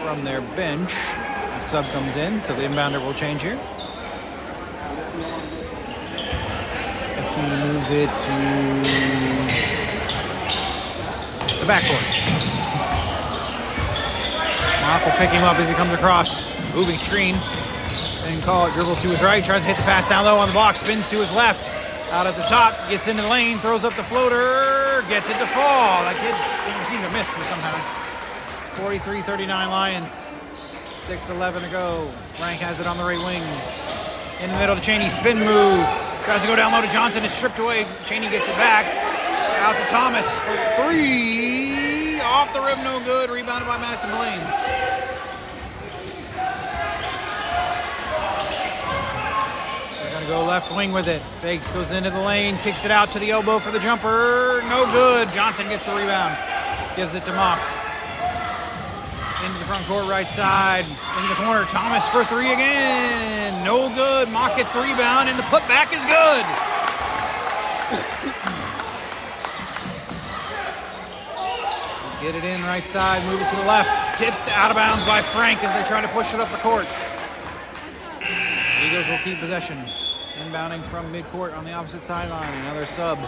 from their bench. The sub comes in, so the inbounder will change here. As he moves it to the backcourt. Mock will pick him up as he comes across. Moving screen. Didn't call it. Dribbles to his right. Tries to hit the pass down low on the block. Spins to his left. Out at the top. Gets into the lane. Throws up the floater. Gets it to fall. That kid didn't seem to miss for somehow. 43-39 Lions. 6:11 to go. Frank has it on the right wing. In the middle to Cheney. Spin move. Tries to go down low to Johnson. Is stripped away. Cheney gets it back. Out to Thomas for three. Off the rim. No good. Rebounded by Madison Blaines. Go left wing with it. Fakes, goes into the lane, kicks it out to the elbow for the jumper. No good. Johnson gets the rebound. Gives it to Mock. Into the front court right side. Into the corner. Thomas for three again. No good. Mock gets the rebound, and the putback is good. Get it in right side. Move it to the left. Tipped out of bounds by Frank as they try to push it up the court. Eagles will keep possession. Inbounding from midcourt on the opposite sideline. Another sub.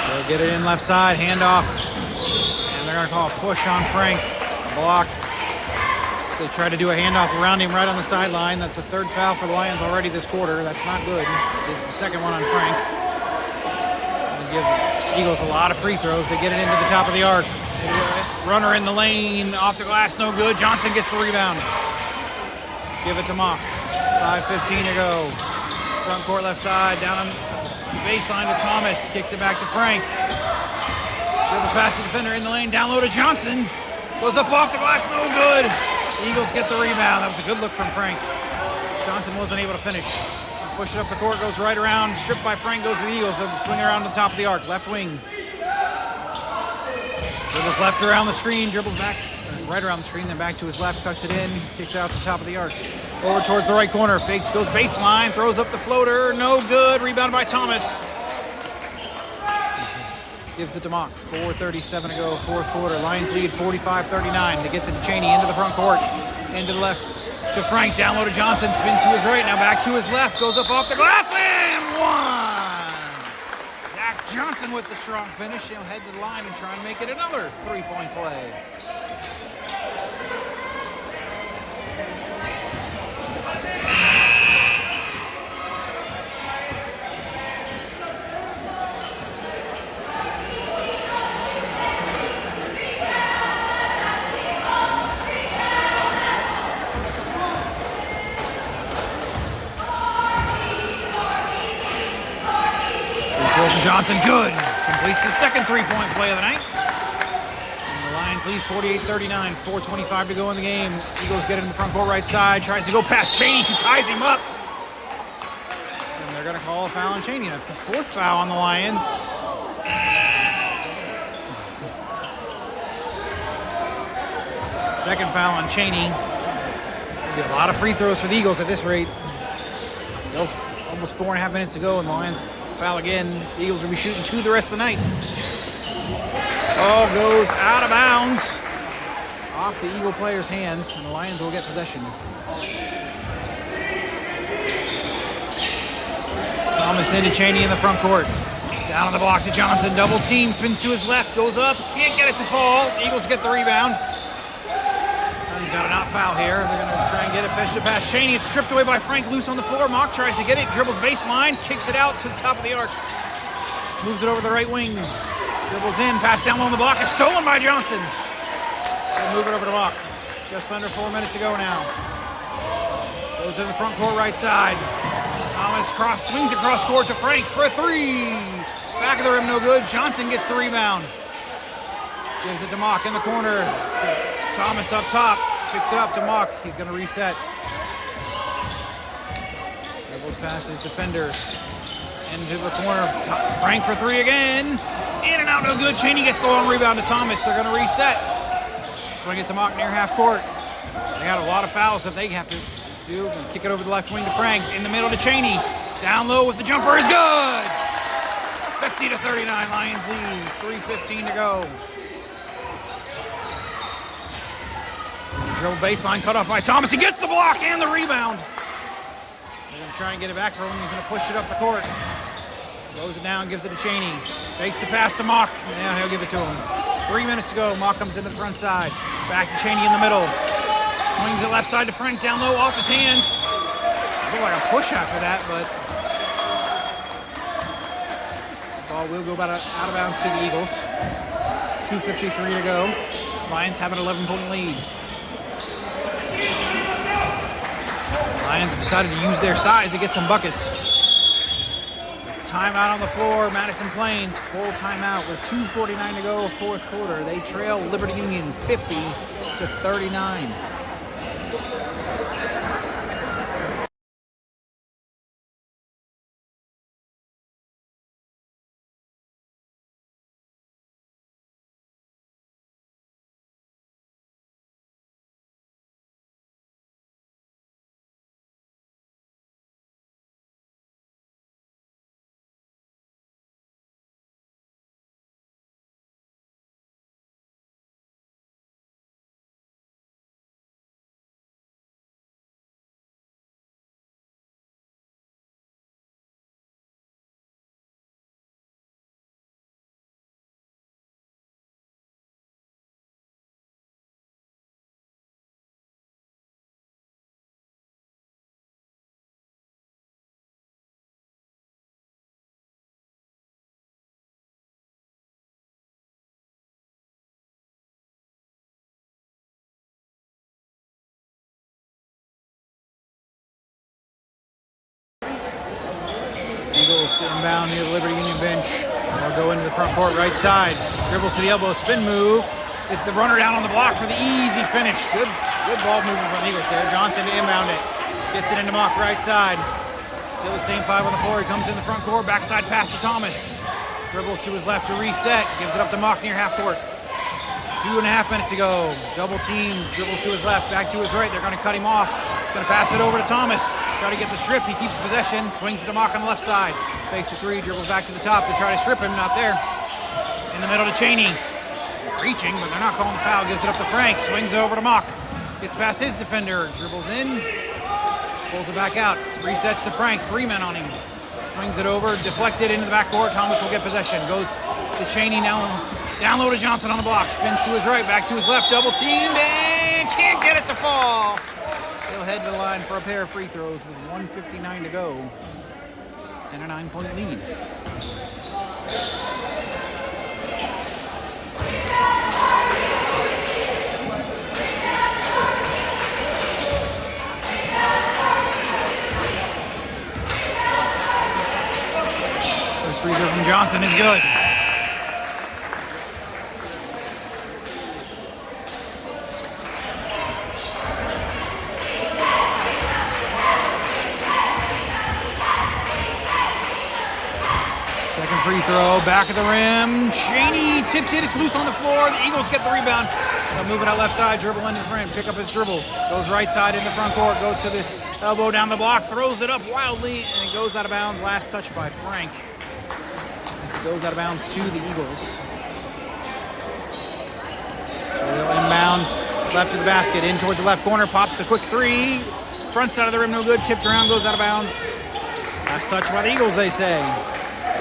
They'll get it in left side. Handoff. And they're going to call a push on Frank. Block. They try to do a handoff around him right on the sideline. That's the third foul for the Lions already this quarter. That's not good. It's the second one on Frank. Give Eagles a lot of free throws. They get it into the top of the arc. Runner in the lane, off the glass, no good. Johnson gets the rebound. Give it to Mock. 5:15 to go. Front court left side, down on the baseline to Thomas. Kicks it back to Frank. Dribbles past the defender in the lane, down low to Johnson. Goes up off the glass, no good. The Eagles get the rebound. That was a good look from Frank. Johnson wasn't able to finish. Push it up the court, goes right around. Stripped by Frank, goes to the Eagles. They'll swing around the top of the arc. Left wing. Dribbles left around the screen. Dribbles back right around the screen, then back to his left. Cuts it in. Kicks out the top of the arc. Over towards the right corner. Fakes, goes baseline. Throws up the floater. No good. Rebound by Thomas. Gives it to Mock. 4:37 to go, fourth quarter. Lions lead 45-39. They get to Cheney into the front court. Into the left. To Frank, down low to Johnson, spins to his right, now back to his left, goes up off the glass, and one! Zach Johnson with the strong finish. He'll head to the line and try and make it another three-point play. Johnson, good. Completes his second three-point play of the night. And the Lions lead 48-39. 4:25 to go in the game. Eagles get it in the front court right side. Tries to go past Cheney. Ties him up. And they're going to call a foul on Cheney. That's the fourth foul on the Lions. Second foul on Cheney. There'll be a lot of free throws for the Eagles at this rate. Still almost 4.5 minutes to go, and the Lions foul again. The Eagles will be shooting two the rest of the night. Ball goes out of bounds off the Eagle player's hands, and the Lions will get possession. Thomas into Cheney in the front court. Down on the block to Johnson. Double team. Spins to his left. Goes up. Can't get it to fall. Eagles get the rebound. He's got a not foul here. They're going to try and get it past Cheney. It's stripped away by Frank. Loose on the floor. Mock tries to get it. Dribbles baseline. Kicks it out to the top of the arc. Moves it over the right wing. Dribbles in, pass down low on the block. It's stolen by Johnson. They'll move it over to Mock. Just under 4 minutes to go now. Goes in the front court right side. Thomas swings across court to Frank for a three. Back of the rim, no good. Johnson gets the rebound. Gives it to Mock in the corner. Thomas up top. Picks it up to Mock. He's going to reset. Dribbles past his defenders. Into the corner. Frank for three again. In and out, no good. Cheney gets the long rebound to Thomas. They're going to reset. Swing it to Mock near half court. They got a lot of fouls that they have to do. Kick it over the left wing to Frank. In the middle to Cheney. Down low with the jumper is good. 50-39, Lions lead. 3:15 to go. Dribble baseline cut off by Thomas. He gets the block and the rebound. They're going to try and get it back for him. He's going to push it up the court. Throws it down, gives it to Cheney. Fakes the pass to Mock. Yeah, he'll give it to him. 3 minutes to go. Mock comes into the front side. Back to Cheney in the middle. Swings it left side to Frank. Down low, off his hands. Looked like a push after that, but the ball will go out of bounds to the Eagles. 2:53 to go. Lions have an 11-point lead. Lions have decided to use their size to get some buckets. Timeout on the floor, Madison Plains, full timeout with 2:49 to go, fourth quarter. They trail Liberty Union 50-39. Eagles to inbound near the Liberty Union bench. They'll go into the front court right side. Dribbles to the elbow, spin move. It's the runner down on the block for the easy finish. Good ball movement from the Eagles there. Johnson to inbound it. Gets it into Mock right side. Still the same five on the floor. He comes in the front court. Backside pass to Thomas. Dribbles to his left to reset. Gives it up to Mock near half court. 2.5 minutes to go. Double team. Dribbles to his left. Back to his right. They're going to cut him off. Going to pass it over to Thomas. Try to get the strip. He keeps possession. Swings it to Mock on the left side. Fakes the three. Dribbles back to the top to try to strip him. Not there. In the middle to Cheney. Reaching, but they're not calling the foul. Gives it up to Frank. Swings it over to Mock. Gets past his defender. Dribbles in. Pulls it back out. Resets to Frank. 3 men on him. Swings it over. Deflected into the backcourt. Thomas will get possession. Goes to Cheney now. Down low to Johnson on the block. Spins to his right. Back to his left. Double teamed and can't get it to fall. He'll head to the line for a pair of free throws with 1:59 to go and a 9-point lead. First free throw from Johnson is good. Second free throw, back of the rim. Cheney tipped it, it's loose on the floor. The Eagles get the rebound. They'll move it out left side, dribble into the frame, pick up his dribble. Goes right side in the front court, goes to the elbow down the block, throws it up wildly, and it goes out of bounds. Last touch by Frank. As it goes out of bounds to the Eagles. So they'll inbound, left of the basket, in towards the left corner, pops the quick three. Front side of the rim, no good, tipped around, goes out of bounds. Last touch by the Eagles, they say.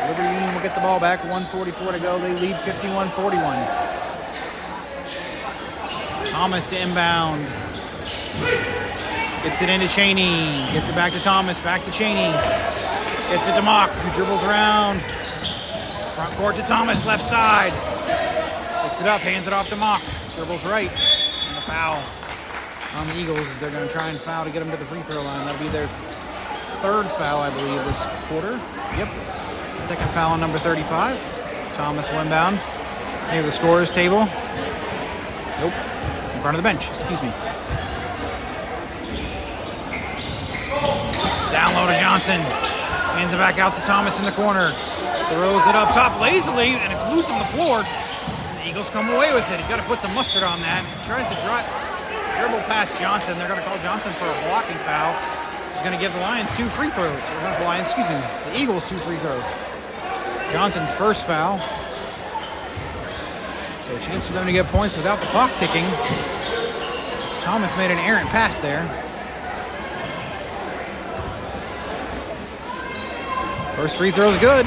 Liberty Union will get the ball back. 1:44 to go. They lead 51-41. Thomas to inbound. Gets it into Cheney. Gets it back to Thomas. Back to Cheney. Gets it to Mock, who dribbles around. Front court to Thomas, left side. Picks it up, hands it off to Mock. Dribbles right. And the foul on the Eagles. They're going to try and foul to get them to the free throw line. That'll be their third foul, I believe, this quarter. Yep. Second foul on number 35. Thomas will inbound near the scorer's table. Nope. In front of the bench, excuse me. Down low to Johnson. Hands it back out to Thomas in the corner. Throws it up top lazily, and it's loose on the floor. And the Eagles come away with it. He's got to put some mustard on that. Tries to dribble past Johnson. They're going to call Johnson for a blocking foul. He's going to give the Lions 2 free throws. Or not the Lions, excuse me. The Eagles 2 free throws. Johnson's first foul. So a chance for them to get points without the clock ticking. As Thomas made an errant pass there. First free throw's good.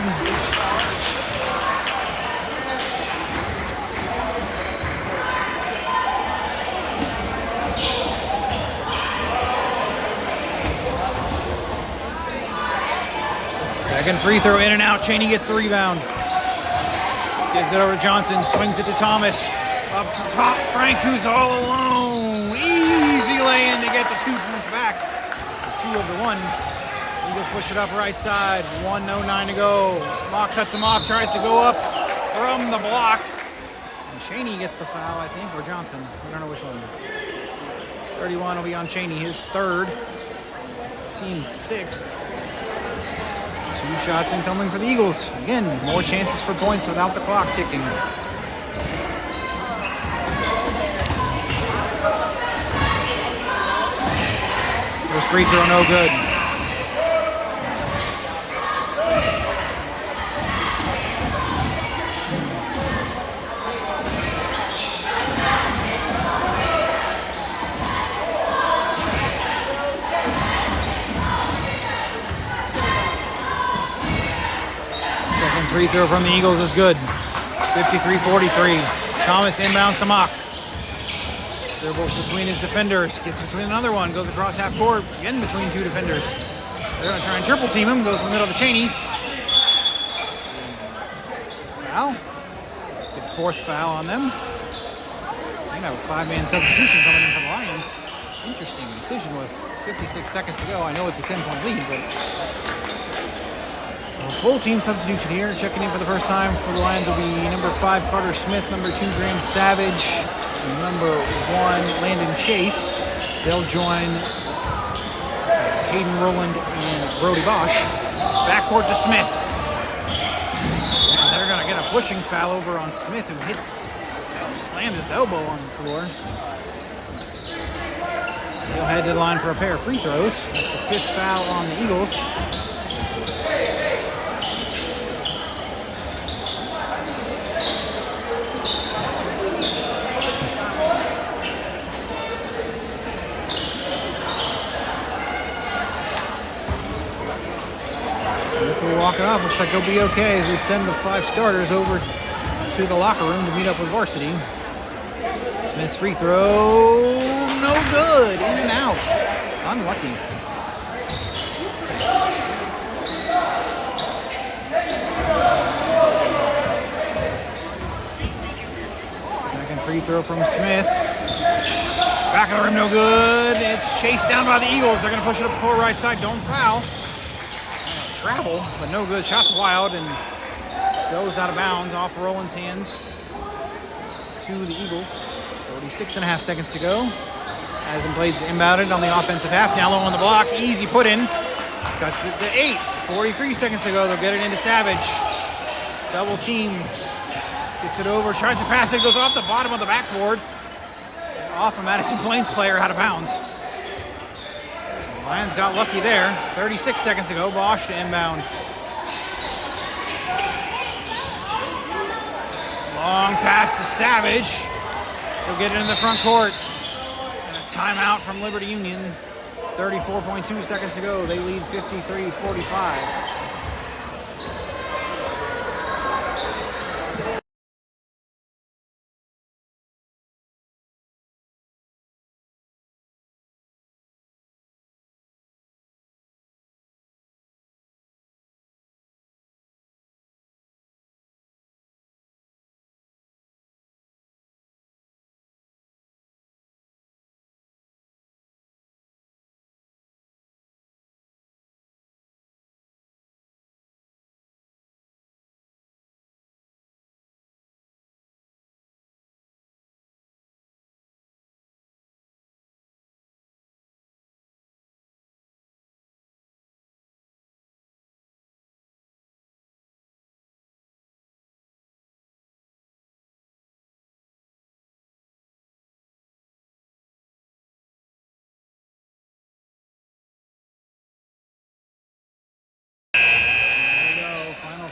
Second free throw in and out. Chaney gets the rebound. Gives it over to Johnson. Swings it to Thomas. Up to top. Frank, who's all alone. Easy lay-in to get the 2 points back. The 2 over 1. Eagles push it up right side. 1:09 to go. Mock cuts him off. Tries to go up from the block. And Chaney gets the foul, I think. Or Johnson. I don't know which one. 31 will be on Chaney. His third. Team 6th. 2 shots incoming for the Eagles. Again, more chances for points without the clock ticking. First free throw, no good. Free throw from the Eagles is good. 53-43. Thomas inbounds to Mock. Dribbles between his defenders. Gets between another one. Goes across half court. Again between 2 defenders. They're going to try and triple team him. Goes in the middle to Chaney. Foul. Get the 4th foul on them. I think that was 5-man substitution coming in from the Lions. Interesting decision with 56 seconds to go. I know it's a 10-point lead, but... full team substitution here. Checking in for the first time for the Lions will be number 5, Carter Smith, number 2, Graham Savage, number 1, Landon Chase. They'll join Hayden Rowland and Brody Bosch. Backcourt to Smith. And they're going to get a pushing foul over on Smith, who slammed his elbow on the floor. He'll head to the line for a pair of free throws. That's the 5th foul on the Eagles. Walking off, looks like he'll be okay as we send the 5 starters over to the locker room to meet up with varsity. Smith's free throw, no good, in and out, unlucky. Second free throw from Smith. Back of the rim, no good. It's chased down by the Eagles. They're going to push it up the floor right side, don't foul. Travel, but no good. Shot's wild and goes out of bounds off Rowland's hands to the Eagles. 46.5 seconds to go. Hasenblade's inbounded on the offensive half. Down low on the block. Easy put in. Cuts it to 8. 43 seconds to go. They'll get it into Savage. Double team. Gets it over. Tries to pass it. Goes off the bottom of the backboard. Off a Madison Plains player out of bounds. Lions got lucky there. 36 seconds to go. Bosch to inbound. Long pass to Savage. He'll get it in the front court. And a timeout from Liberty Union. 34.2 seconds to go. They lead 53-45.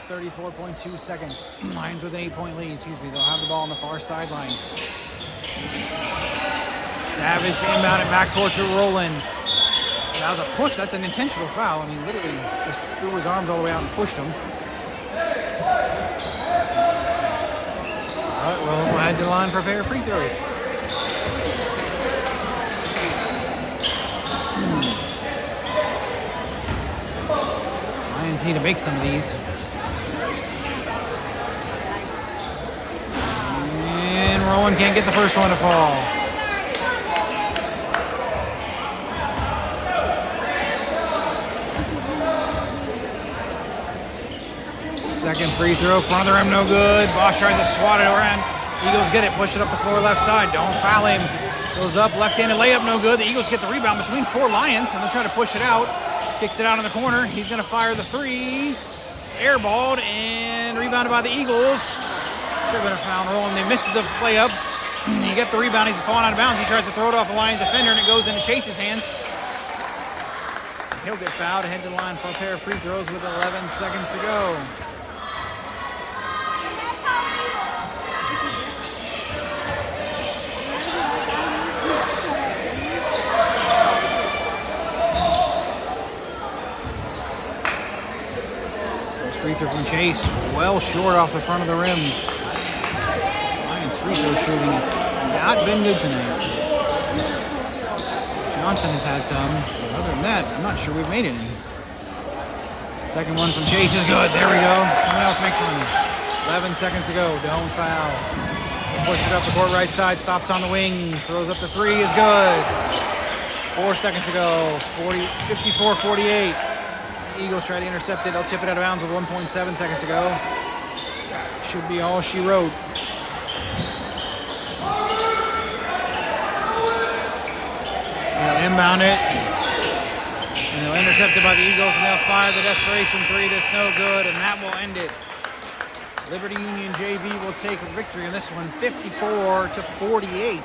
34.2 seconds. Lions with an 8-point lead. Excuse me. They'll have the ball on the far sideline. Savage inbound it back towards Roland. That was a push. That's an intentional foul. I mean, literally just threw his arms all the way out and pushed him. All right, Roland will head to the line for a pair of free throws. Lions need to make some of these. And Rowan can't get the first one to fall. Second free throw, front of the rim, no good. Bosch tries to swat it around. Eagles get it, push it up the floor left side. Don't foul him. Goes up, left-handed layup, no good. The Eagles get the rebound between 4 Lions, and they're trying to push it out. Kicks it out in the corner. He's going to fire the 3. Airballed and rebounded by the Eagles. Should have been a foul roll, and they missed the layup. You get the rebound. He's falling out of bounds. He tries to throw it off the Lions defender, and it goes into Chase's hands. He'll get fouled. Head to the line for a pair of free throws with 11 seconds to go. Free throw from Chase, well short off the front of the rim. Lions free throw shooting has not been good tonight. Johnson has had some, but other than that, I'm not sure we've made any. Second one from Chase is good. There we go. Someone else makes one. 11 seconds to go. Don't foul. Push it up the court right side. Stops on the wing. Throws up the 3 is good. 4 seconds to go. 54-48. Eagles try to intercept it. They'll tip it out of bounds with 1.7 seconds to go. Should be all she wrote. They'll inbound it. And they'll intercept it by the Eagles, and they'll fire the desperation 3 that's no good, and that will end it. Liberty Union JV will take a victory in this one, 54-48.